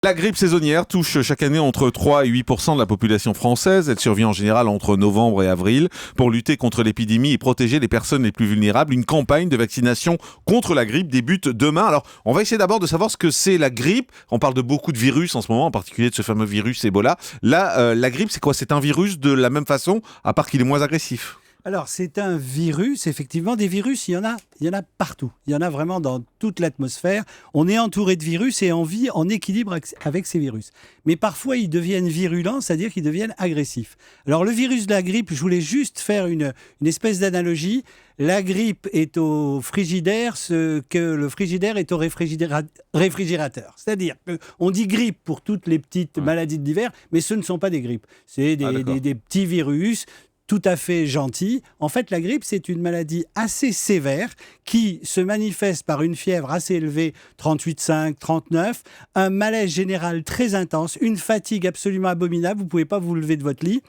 La grippe saisonnière touche chaque année entre 3 et 8% de la population française. Elle survient en général entre novembre et avril. Pour lutter contre l'épidémie et protéger les personnes les plus vulnérables, une campagne de vaccination contre la grippe débute demain. Alors, on va essayer d'abord de savoir ce que c'est la grippe. On parle de beaucoup de virus en ce moment, en particulier de ce fameux virus Ebola. Là, la grippe, c'est quoi? C'est un virus de la même façon, à part qu'il est moins agressif. Alors, c'est un virus, effectivement. Des virus, il y en a partout. Il y en a vraiment dans toute l'atmosphère. On est entouré de virus et on vit en équilibre avec ces virus. Mais parfois, ils deviennent virulents, c'est-à-dire qu'ils deviennent agressifs. Alors, le virus de la grippe, je voulais juste faire une espèce d'analogie. La grippe est au frigidaire ce que le frigidaire est au réfrigérateur. C'est-à-dire qu'on dit grippe pour toutes les petites maladies de l'hiver, mais ce ne sont pas des grippes. C'est des petits virus tout à fait gentil. En fait, la grippe, c'est une maladie assez sévère qui se manifeste par une fièvre assez élevée, 38,5, 39, un malaise général très intense, une fatigue absolument abominable, vous ne pouvez pas vous lever de votre lit,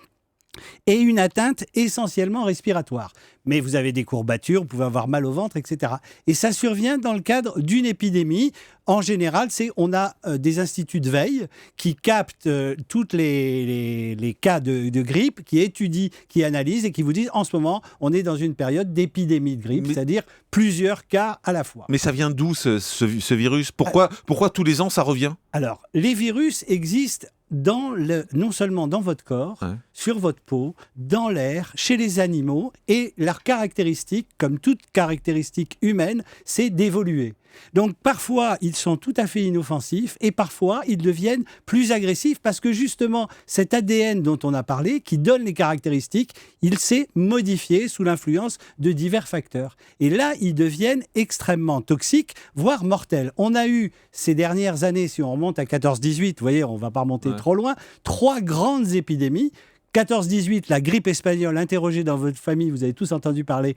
et une atteinte essentiellement respiratoire. Mais vous avez des courbatures, vous pouvez avoir mal au ventre, etc. Et ça survient dans le cadre d'une épidémie. En général, on a des instituts de veille qui captent tous les cas de grippe, qui étudient, qui analysent et qui vous disent en ce moment, on est dans une période d'épidémie de grippe, c'est-à-dire plusieurs cas à la fois. Mais ça vient d'où ce virus? Pourquoi tous les ans ça revient? Alors, les virus existent non seulement dans votre corps, sur votre peau, dans l'air, chez les animaux, et leur caractéristique, comme toute caractéristique humaine, c'est d'évoluer. Donc parfois, ils sont tout à fait inoffensifs et parfois, ils deviennent plus agressifs parce que justement, cet ADN dont on a parlé, qui donne les caractéristiques, il s'est modifié sous l'influence de divers facteurs. Et là, ils deviennent extrêmement toxiques, voire mortels. On a eu ces dernières années, si on remonte à 14-18, vous voyez, on ne va pas remonter trop loin, 3 grandes épidémies. 14-18, la grippe espagnole, interrogée dans votre famille, vous avez tous entendu parler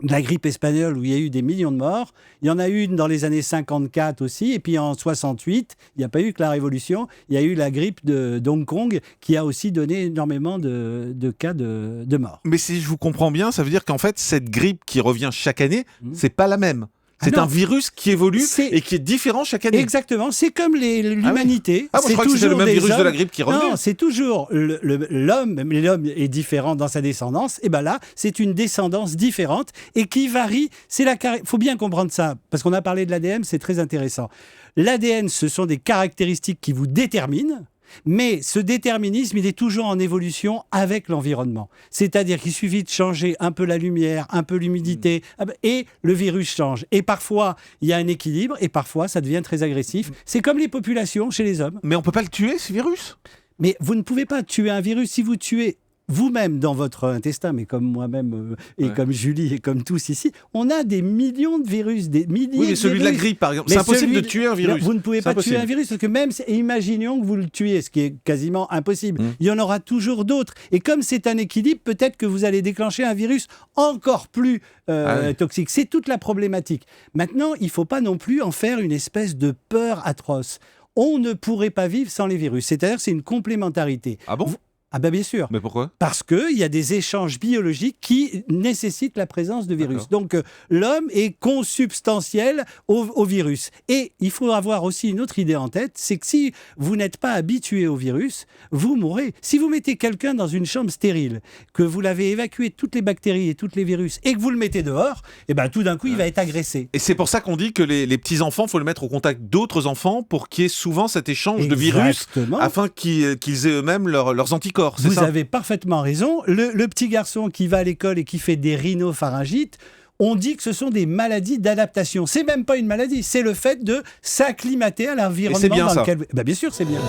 de la grippe espagnole où il y a eu des millions de morts. Il y en a eu une dans les années 54 aussi. Et puis en 68, il n'y a pas eu que la Révolution. Il y a eu la grippe d'Hong Kong qui a aussi donné énormément de cas de morts. Mais si je vous comprends bien, ça veut dire qu'en fait, cette grippe qui revient chaque année, c'est pas la même. C'est un virus qui évolue et qui est différent chaque année. Exactement, c'est comme l'humanité. Moi, je crois que c'est le même virus de la grippe qui revient. Non, c'est toujours l'homme, mais l'homme est différent dans sa descendance. Et bien là, c'est une descendance différente et qui varie. Il faut bien comprendre ça, parce qu'on a parlé de l'ADN, c'est très intéressant. L'ADN, ce sont des caractéristiques qui vous déterminent. Mais ce déterminisme, il est toujours en évolution avec l'environnement. C'est-à-dire qu'il suffit de changer un peu la lumière, un peu l'humidité, et le virus change. Et parfois, il y a un équilibre, et parfois, ça devient très agressif. C'est comme les populations chez les hommes. Mais on ne peut pas le tuer, ce virus? Mais vous ne pouvez pas tuer un virus si vous tuez vous-même dans votre intestin, mais comme moi-même et comme Julie et comme tous ici, on a des millions de virus, des milliers de virus. Oui, mais celui de la grippe, par exemple, c'est impossible de tuer un virus. Vous ne pouvez pas tuer un virus, parce que même, imaginons que vous le tuez, ce qui est quasiment impossible. Il y en aura toujours d'autres. Et comme c'est un équilibre, peut-être que vous allez déclencher un virus encore plus toxique. C'est toute la problématique. Maintenant, il ne faut pas non plus en faire une espèce de peur atroce. On ne pourrait pas vivre sans les virus. C'est-à-dire, c'est une complémentarité. Ah bon ? Ah ben bien sûr. Mais pourquoi ? Parce qu'il y a des échanges biologiques qui nécessitent la présence de virus. Donc l'homme est consubstantiel au virus. Et il faut avoir aussi une autre idée en tête, c'est que si vous n'êtes pas habitué au virus, vous mourrez. Si vous mettez quelqu'un dans une chambre stérile, que vous l'avez évacué toutes les bactéries et tous les virus, et que vous le mettez dehors, et ben tout d'un coup il va être agressé. Et c'est pour ça qu'on dit que les petits-enfants, il faut le mettre au contact d'autres enfants pour qu'il y ait souvent cet échange de virus, afin qu'ils aient eux-mêmes leurs anticorps. Vous avez parfaitement raison. Le petit garçon qui va à l'école et qui fait des rhinopharyngites, on dit que ce sont des maladies d'adaptation. C'est même pas une maladie, c'est le fait de s'acclimater à l'environnement dans lequel... Bien sûr, c'est bien.